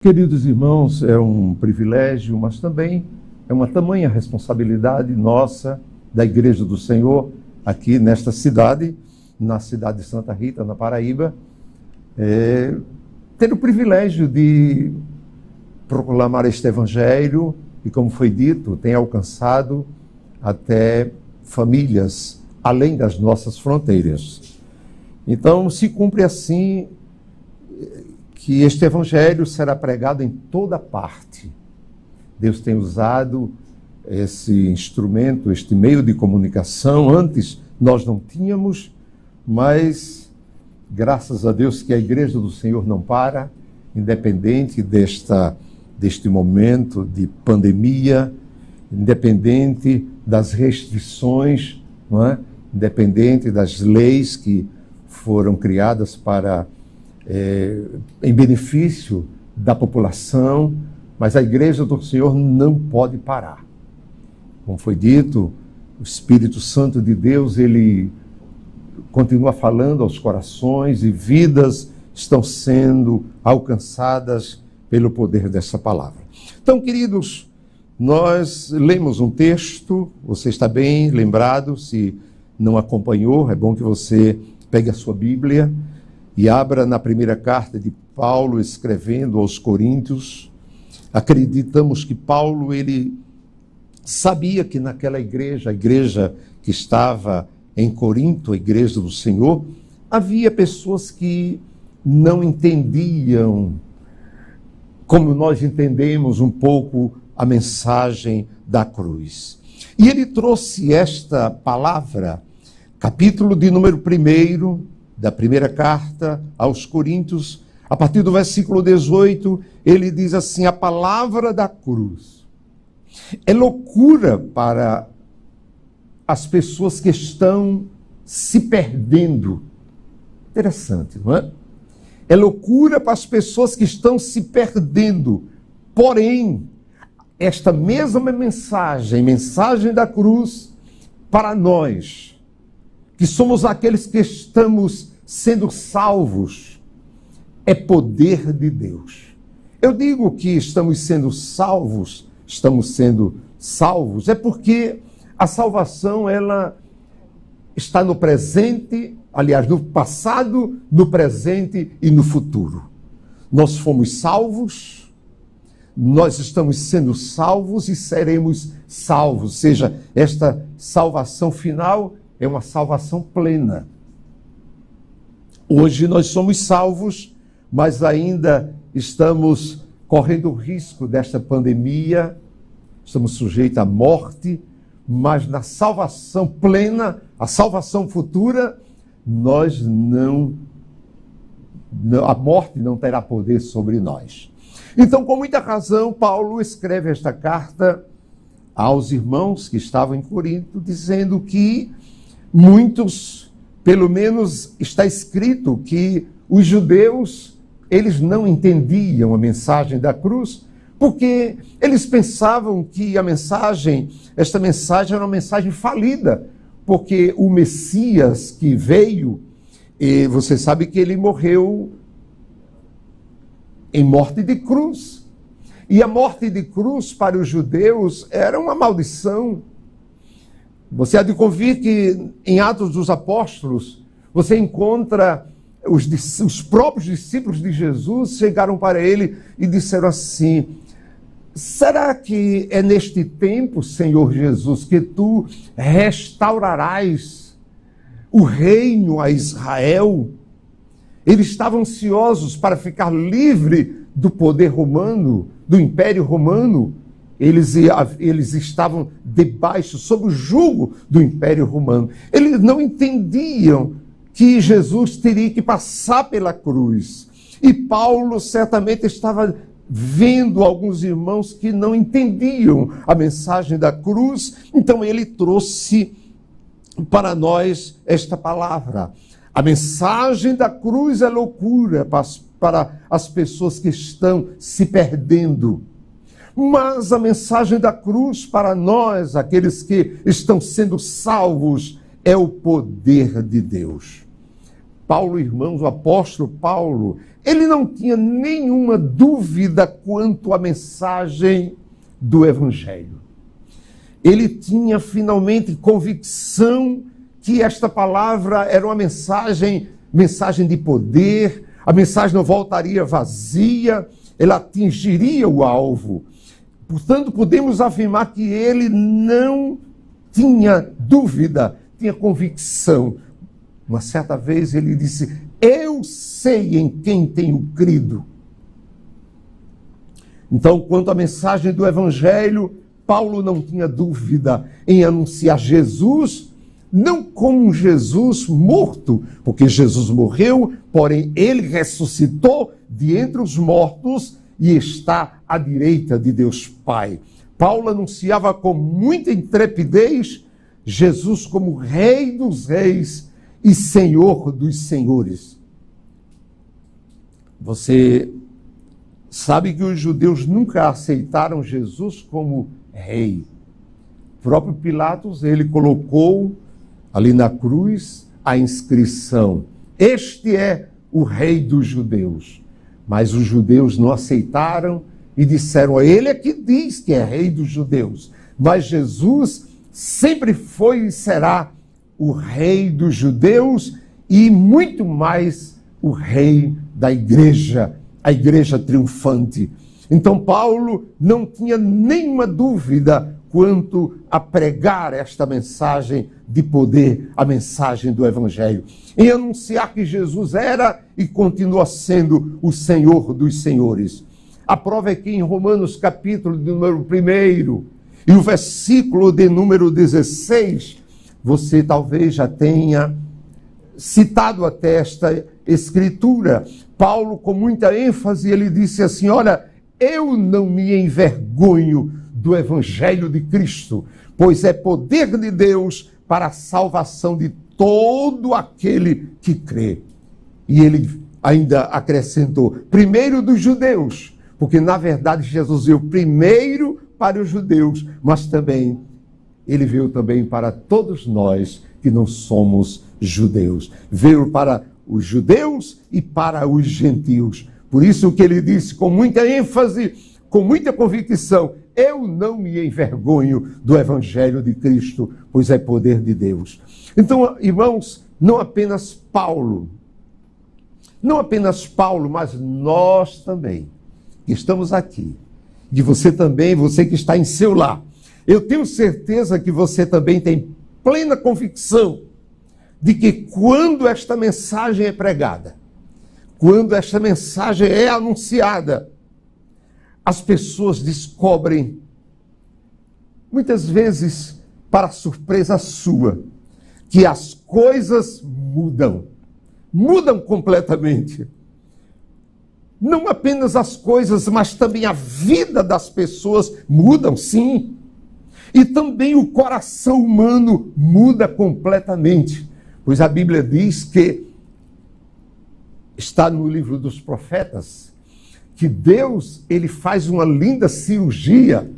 Queridos irmãos, é um privilégio, mas também é uma tamanha responsabilidade nossa, da Igreja do Senhor, aqui nesta cidade, na cidade de Santa Rita, na Paraíba, ter o privilégio de proclamar este Evangelho, e como foi dito, tem alcançado até famílias além das nossas fronteiras. Então, se cumpre assim que este Evangelho será pregado em toda parte. Deus tem usado esse instrumento, este meio de comunicação. Antes nós não tínhamos, mas graças a Deus que a Igreja do Senhor não para, independente deste momento de pandemia, independente das restrições, não é? Independente das leis que foram criadas em benefício da população, mas a Igreja do Senhor não pode parar. Como foi dito, o Espírito Santo de Deus, ele continua falando aos corações e vidas estão sendo alcançadas pelo poder dessa palavra. Então, queridos, nós lemos um texto, você está bem lembrado, se não acompanhou, é bom que você pegue a sua Bíblia e abra na primeira carta de Paulo, escrevendo aos Coríntios. Acreditamos que Paulo, ele sabia que naquela igreja, a igreja que estava em Corinto, a igreja do Senhor, havia pessoas que não entendiam, como nós entendemos um pouco a mensagem da cruz. E ele trouxe esta palavra, capítulo de número 1, da primeira carta aos Coríntios, a partir do versículo 18, ele diz assim: a palavra da cruz é loucura para as pessoas que estão se perdendo. Interessante, não é? É loucura para as pessoas que estão se perdendo. Porém, esta mesma mensagem da cruz, para nós, que somos aqueles que estamos sendo salvos, é poder de Deus. Eu digo que estamos sendo salvos, é porque a salvação, ela está no presente, aliás, no passado, no presente e no futuro. Nós fomos salvos, nós estamos sendo salvos e seremos salvos, ou seja, esta salvação final é uma salvação plena. Hoje nós somos salvos, mas ainda estamos correndo o risco desta pandemia, estamos sujeitos à morte, mas na salvação plena, a salvação futura, a morte não terá poder sobre nós. Então, com muita razão, Paulo escreve esta carta aos irmãos que estavam em Corinto, dizendo que muitos, pelo menos está escrito que os judeus, eles não entendiam a mensagem da cruz, porque eles pensavam que esta mensagem era uma mensagem falida, porque o Messias que veio, e você sabe que ele morreu em morte de cruz. E a morte de cruz para os judeus era uma maldição. Você há de convir que em Atos dos Apóstolos, você encontra os próprios discípulos de Jesus chegaram para ele e disseram assim: será que é neste tempo, Senhor Jesus, que tu restaurarás o reino a Israel? Eles estavam ansiosos para ficar livre do poder romano, do Império Romano. Eles estavam debaixo, sob o jugo do Império Romano. Eles não entendiam que Jesus teria que passar pela cruz. E Paulo certamente estava vendo alguns irmãos que não entendiam a mensagem da cruz, então ele trouxe para nós esta palavra. A mensagem da cruz é loucura para as pessoas que estão se perdendo. Mas a mensagem da cruz para nós, aqueles que estão sendo salvos, é o poder de Deus. Paulo, irmãos, o apóstolo Paulo, ele não tinha nenhuma dúvida quanto à mensagem do Evangelho. Ele tinha finalmente convicção que esta palavra era uma mensagem de poder, a mensagem não voltaria vazia, ela atingiria o alvo. Portanto, podemos afirmar que ele não tinha dúvida, tinha convicção. Uma certa vez ele disse: eu sei em quem tenho crido. Então, quanto à mensagem do Evangelho, Paulo não tinha dúvida em anunciar Jesus, não como um Jesus morto, porque Jesus morreu, porém ele ressuscitou de entre os mortos e está à direita de Deus Pai. Paulo anunciava com muita intrepidez Jesus como Rei dos Reis e Senhor dos Senhores. Você sabe que os judeus nunca aceitaram Jesus como rei. O próprio Pilatos, ele colocou ali na cruz a inscrição: este é o rei dos judeus. Mas os judeus não aceitaram e disseram: ele é que diz que é rei dos judeus. Mas Jesus sempre foi e será o rei dos judeus e muito mais o rei da igreja, a igreja triunfante. Então Paulo não tinha nenhuma dúvida quanto a pregar esta mensagem de poder, a mensagem do Evangelho, em anunciar que Jesus era e continua sendo o Senhor dos senhores. A prova é que em Romanos capítulo de número 1 e o versículo de número 16, você talvez já tenha citado até esta escritura. Paulo, com muita ênfase, ele disse assim: olha, eu não me envergonho do Evangelho de Cristo, pois é poder de Deus para a salvação de todo aquele que crê. E ele ainda acrescentou: primeiro dos judeus, porque na verdade Jesus veio primeiro para os judeus, mas também ele veio também para todos nós que não somos judeus. Veio para os judeus e para os gentios. Por isso que ele disse com muita ênfase, com muita convicção: eu não me envergonho do Evangelho de Cristo, pois é poder de Deus. Então, irmãos, não apenas Paulo, mas nós também, que estamos aqui, e você também, você que está em seu lar, eu tenho certeza que você também tem plena convicção de que quando esta mensagem é pregada, quando esta mensagem é anunciada, as pessoas descobrem, muitas vezes para surpresa sua, que as coisas mudam completamente. Não apenas as coisas, mas também a vida das pessoas mudam, sim. E também o coração humano muda completamente. Pois a Bíblia diz que, está no livro dos profetas, que Deus, ele faz uma linda cirurgia,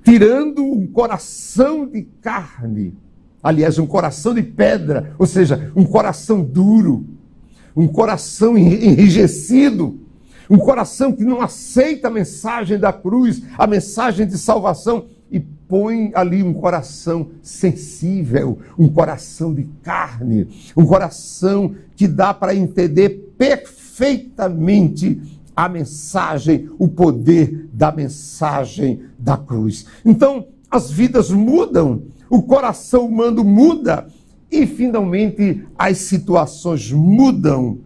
tirando um coração de carne, aliás, um coração de pedra, ou seja, um coração duro, um coração enrijecido, um coração que não aceita a mensagem da cruz, a mensagem de salvação, e põe ali um coração sensível, um coração de carne, um coração que dá para entender perfeitamente a mensagem, o poder da mensagem da cruz. Então, as vidas mudam, o coração humano muda e, finalmente, as situações mudam.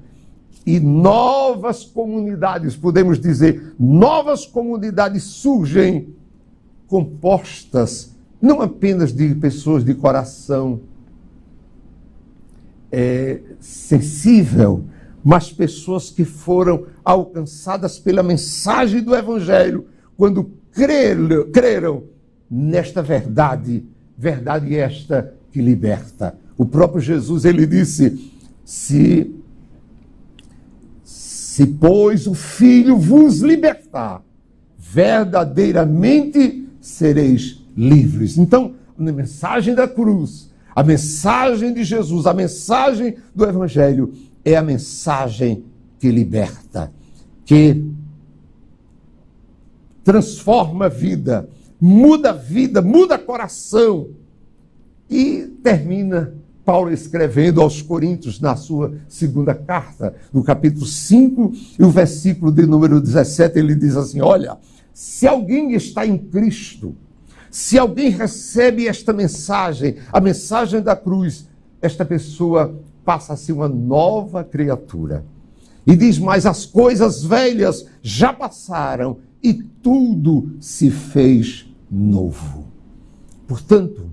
E novas comunidades, podemos dizer, novas comunidades surgem, compostas não apenas de pessoas de coração sensível, mas pessoas que foram alcançadas pela mensagem do Evangelho, quando creram nesta verdade esta que liberta. O próprio Jesus, ele disse: se pois o Filho vos libertar, verdadeiramente sereis livres. Então, a mensagem da cruz, A mensagem de Jesus, a mensagem do Evangelho é a mensagem que liberta, que transforma a vida, muda coração. E termina Paulo escrevendo aos Coríntios, na sua segunda carta, no capítulo 5, e o versículo de número 17, ele diz assim: olha, se alguém está em Cristo, se alguém recebe esta mensagem, a mensagem da cruz, esta pessoa passa a ser uma nova criatura. E diz mais: as coisas velhas já passaram e tudo se fez novo. Portanto,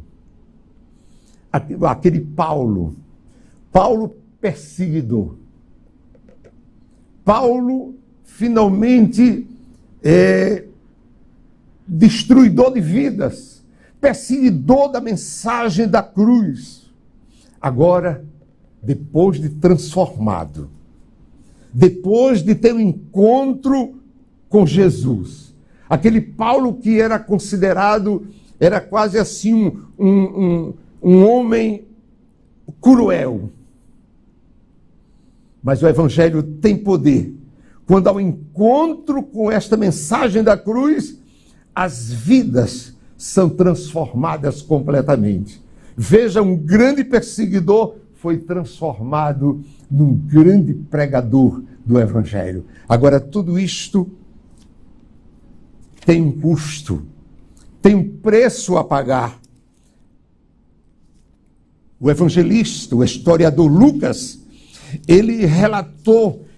aquele Paulo perseguidor, Paulo finalmente destruidor de vidas, perseguidor da mensagem da cruz, agora, depois de transformado, depois de ter um encontro com Jesus, aquele Paulo que era considerado, era quase assim um homem cruel. Mas o Evangelho tem poder. Quando ao encontro com esta mensagem da cruz, as vidas são transformadas completamente. Veja, um grande perseguidor foi transformado num grande pregador do Evangelho. Agora, tudo isto tem um custo, tem um preço a pagar. O evangelista, o historiador Lucas, ele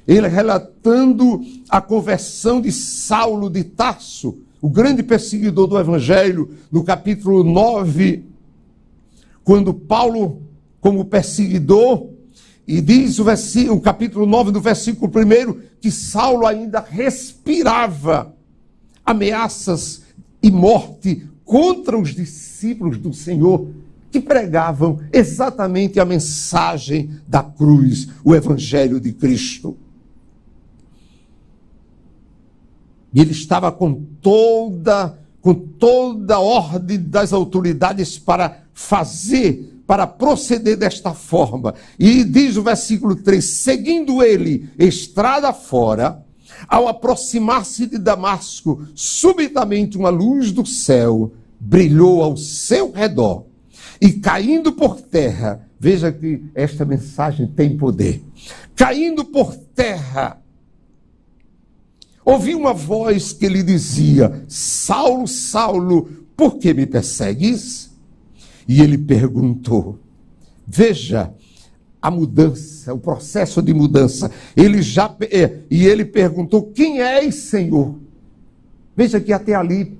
relatando a conversão de Saulo de Tarso, o grande perseguidor do Evangelho, no capítulo 9, quando Paulo, como perseguidor, e diz o capítulo 9, do versículo 1, que Saulo ainda respirava ameaças e morte contra os discípulos do Senhor, que pregavam exatamente a mensagem da cruz, o Evangelho de Cristo. E ele estava com toda a ordem das autoridades para proceder desta forma. E diz o versículo 3, seguindo ele estrada fora, ao aproximar-se de Damasco, subitamente uma luz do céu brilhou ao seu redor. E caindo por terra, veja que esta mensagem tem poder. Caindo por terra, ouvi uma voz que lhe dizia: Saulo, Saulo, por que me persegues? E ele perguntou, veja a mudança, o processo de mudança. E ele perguntou: quem és, Senhor? Veja que até ali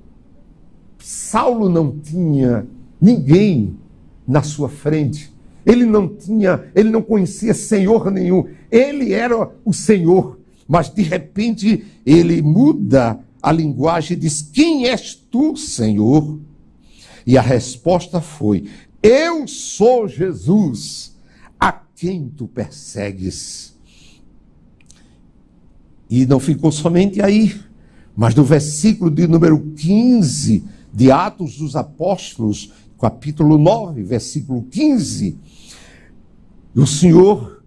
Saulo não tinha ninguém na sua frente. Ele não conhecia Senhor nenhum. Ele era o Senhor. Mas de repente ele muda a linguagem e diz: quem és tu, Senhor? E a resposta foi: eu sou Jesus, a quem tu persegues. E não ficou somente aí, mas no versículo de número 15 de Atos dos Apóstolos, capítulo 9, versículo 15, o Senhor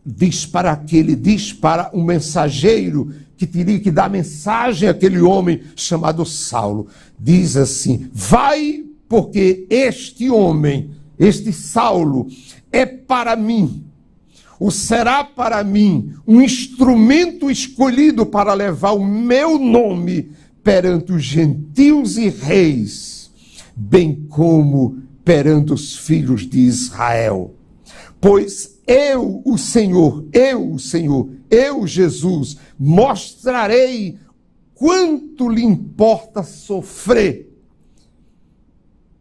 diz para um mensageiro que teria que dar mensagem àquele homem chamado Saulo, diz assim: vai, porque este homem, este Saulo, é para mim, ou será para mim, um instrumento escolhido para levar o meu nome perante os gentios e reis, bem como perante os filhos de Israel. Pois eu, Senhor, Jesus, mostrarei quanto lhe importa sofrer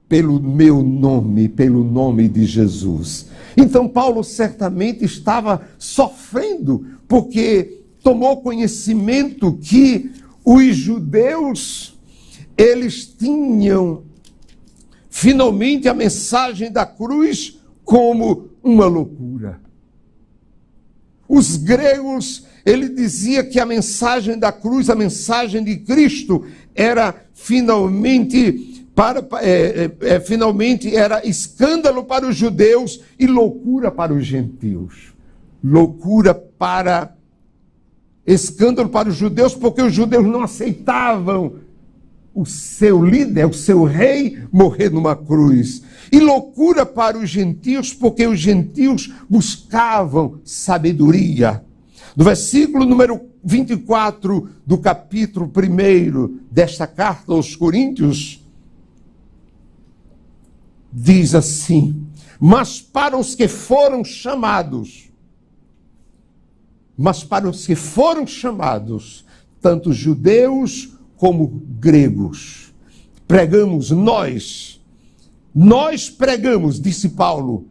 pelo meu nome, pelo nome de Jesus. Então Paulo certamente estava sofrendo, porque tomou conhecimento que os judeus, eles tinham finalmente a mensagem da cruz como uma loucura. Os gregos, ele dizia que a mensagem da cruz, a mensagem de Cristo, era finalmente finalmente era escândalo para os judeus e loucura para os gentios. Escândalo para os judeus, porque os judeus não aceitavam o seu líder, o seu rei, morrer numa cruz. E loucura para os gentios, porque os gentios buscavam sabedoria. No versículo número 24 do capítulo 1 desta carta aos Coríntios, diz assim: mas para os que foram chamados, tanto judeus como gregos, nós pregamos, disse Paulo,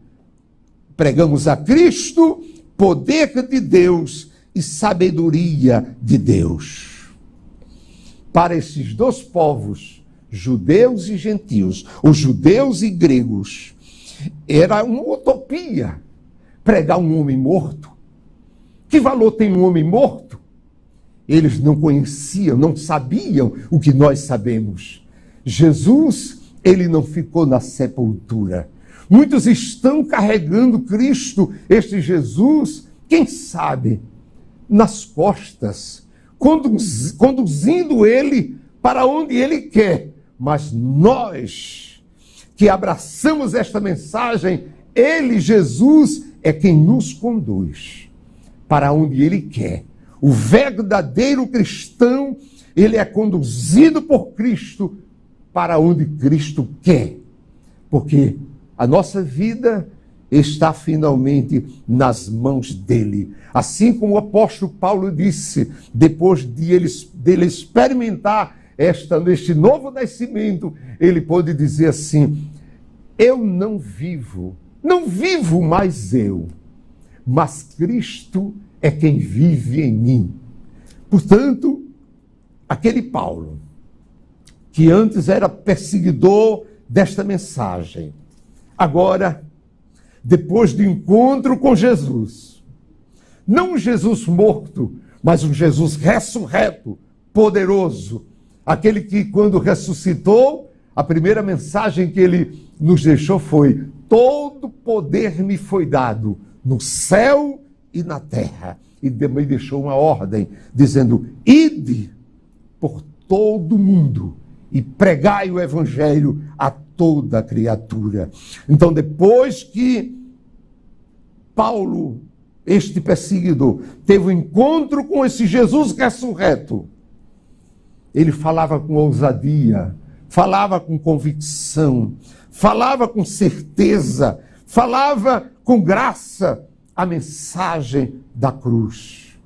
pregamos a Cristo, poder de Deus e sabedoria de Deus. Para esses dois povos, judeus e gentios, os judeus e gregos, era uma utopia pregar um homem morto. Que valor tem um homem morto? Eles não conheciam, não sabiam o que nós sabemos. Jesus, ele não ficou na sepultura. Muitos estão carregando Cristo, este Jesus, quem sabe, nas costas, conduzindo ele para onde ele quer. Mas nós, que abraçamos esta mensagem, ele, Jesus, é quem nos conduz para onde ele quer. O verdadeiro cristão, ele é conduzido por Cristo para onde Cristo quer. Porque a nossa vida está finalmente nas mãos dele. Assim como o apóstolo Paulo disse, depois dele experimentar neste novo nascimento, ele pôde dizer assim: eu não vivo mais eu, mas Cristo é quem vive em mim. Portanto, aquele Paulo, que antes era perseguidor desta mensagem, agora, depois do encontro com Jesus, não um Jesus morto, mas um Jesus ressurreto, poderoso, aquele que, quando ressuscitou, a primeira mensagem que ele nos deixou foi: todo poder me foi dado no céu e na terra. E também deixou uma ordem, dizendo: ide por todo mundo e pregai o evangelho a toda criatura. Então, depois que Paulo, este perseguidor, teve um encontro com esse Jesus ressurreto, ele falava com ousadia, falava com convicção, falava com certeza, falava com graça a mensagem da cruz.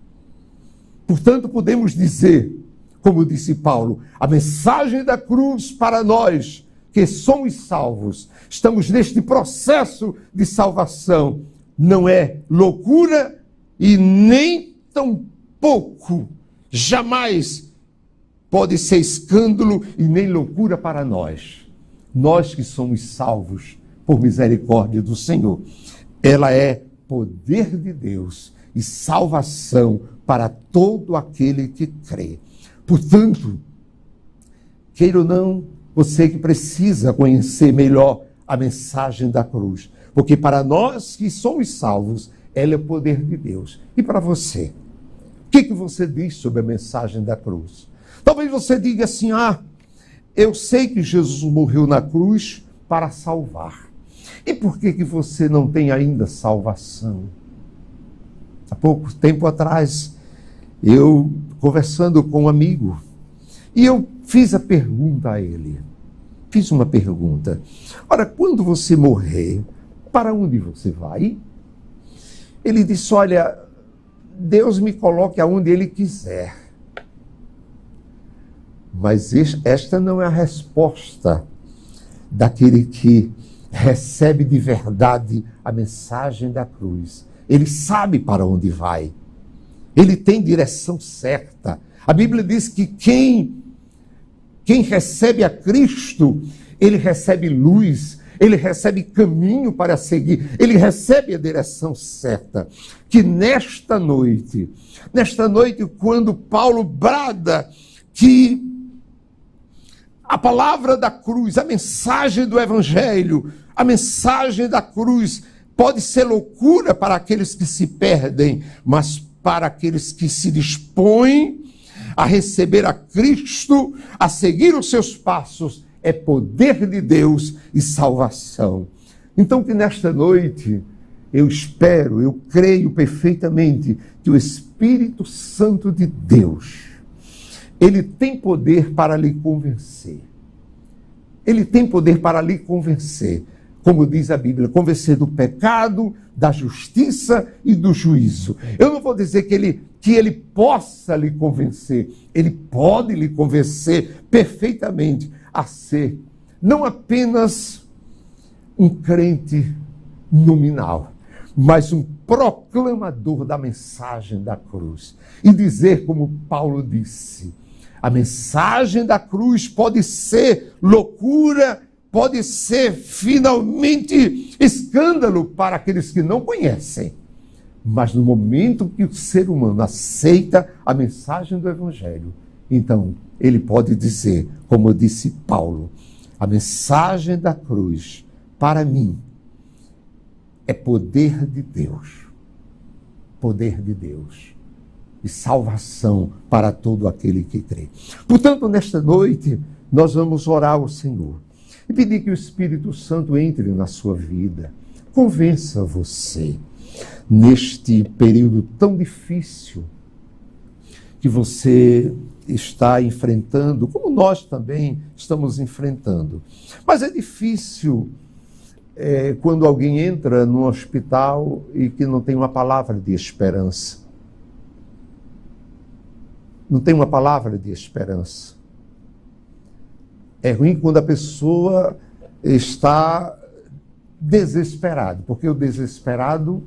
Portanto, podemos dizer, como disse Paulo, a mensagem da cruz para nós que somos salvos, estamos neste processo de salvação, não é loucura e nem tampouco, jamais pode ser escândalo e nem loucura para nós. Nós que somos salvos por misericórdia do Senhor. Ela é poder de Deus e salvação para todo aquele que crê. Portanto, queira ou não, você que precisa conhecer melhor a mensagem da cruz, porque para nós que somos salvos, ela é o poder de Deus. E para você? O que você diz sobre a mensagem da cruz? Talvez você diga assim: eu sei que Jesus morreu na cruz para salvar. E por que você não tem ainda salvação? Há pouco tempo atrás, eu conversando com um amigo, e eu fiz a pergunta a ele. Fiz uma pergunta: ora, quando você morrer, para onde você vai? Ele disse: olha, Deus me coloque aonde Ele quiser. Mas esta não é a resposta daquele que recebe de verdade a mensagem da cruz. Ele sabe para onde vai. Ele tem direção certa. A Bíblia diz que quem recebe a Cristo, ele recebe luz, ele recebe caminho para seguir, ele recebe a direção certa. Que nesta noite, quando Paulo brada que A palavra da cruz, a mensagem do Evangelho, a mensagem da cruz pode ser loucura para aqueles que se perdem, mas para aqueles que se dispõem a receber a Cristo, a seguir os seus passos, é poder de Deus e salvação. Então que nesta noite eu espero, eu creio perfeitamente que o Espírito Santo de Deus, ele tem poder para lhe convencer. Ele tem poder para lhe convencer, como diz a Bíblia, convencer do pecado, da justiça e do juízo. Eu não vou dizer que ele possa lhe convencer, ele pode lhe convencer perfeitamente a ser não apenas um crente nominal, mas um proclamador da mensagem da cruz. E dizer como Paulo disse, a mensagem da cruz pode ser loucura, pode ser finalmente escândalo para aqueles que não conhecem. Mas no momento que o ser humano aceita a mensagem do Evangelho, então ele pode dizer, como disse Paulo, a mensagem da cruz, para mim, é poder de Deus. Poder de Deus. E salvação para todo aquele que crê. Portanto, nesta noite, nós vamos orar ao Senhor e pedir que o Espírito Santo entre na sua vida, convença você, neste período tão difícil que você está enfrentando, como nós também estamos enfrentando. Mas é difícil quando alguém entra num hospital e que não tem uma palavra de esperança. Não tem uma palavra de esperança. É ruim quando a pessoa está desesperada, porque o desesperado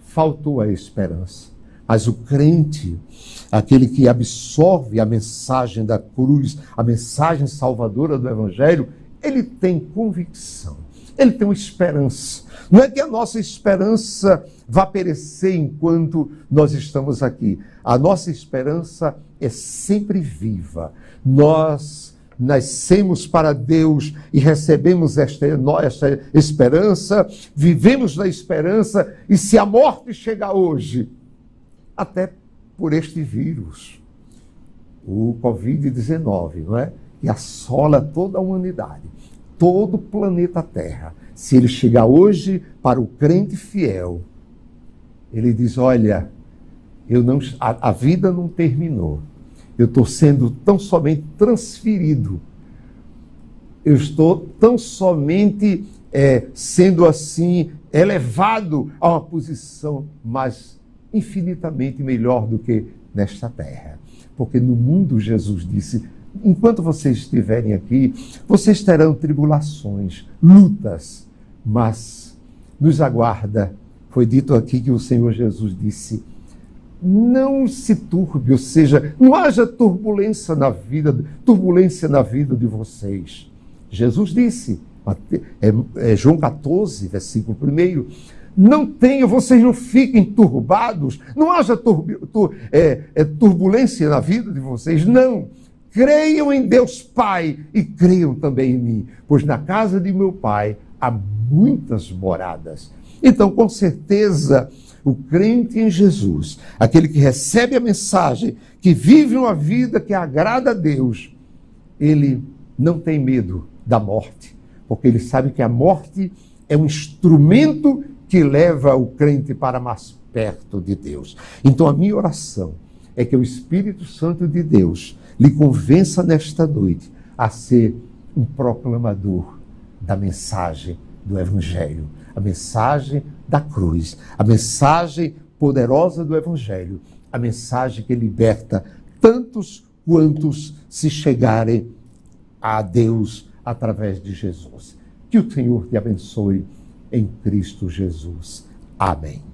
faltou a esperança. Mas o crente, aquele que absorve a mensagem da cruz, a mensagem salvadora do Evangelho, ele tem convicção, ele tem uma esperança. Não é que a nossa esperança vá perecer enquanto nós estamos aqui. A nossa esperança é sempre viva. Nós nascemos para Deus e recebemos esta esperança, vivemos na esperança, e se a morte chegar hoje, até por este vírus, o Covid-19, não é? Que assola toda a humanidade, todo o planeta Terra. Se ele chegar hoje para o crente fiel, ele diz, olha, a vida não terminou. Eu estou sendo tão somente transferido. Eu estou tão somente sendo assim elevado a uma posição mais infinitamente melhor do que nesta terra. Porque no mundo, Jesus disse, enquanto vocês estiverem aqui, vocês terão tribulações, lutas, mas nos aguarda. Foi dito aqui que o Senhor Jesus disse, não se turbe, ou seja, não haja turbulência na vida de vocês. Jesus disse, João 14, versículo 1, vocês não fiquem turbados, não haja turbulência na vida de vocês, não. Creiam em Deus Pai e creiam também em mim, pois na casa de meu Pai há muitas moradas. Então, com certeza, o crente em Jesus, aquele que recebe a mensagem, que vive uma vida que agrada a Deus, ele não tem medo da morte, porque ele sabe que a morte é um instrumento que leva o crente para mais perto de Deus. Então a minha oração é que o Espírito Santo de Deus lhe convença nesta noite a ser um proclamador da mensagem do Evangelho, a mensagem da cruz, a mensagem poderosa do Evangelho, a mensagem que liberta tantos quantos se chegarem a Deus através de Jesus. Que o Senhor te abençoe em Cristo Jesus. Amém.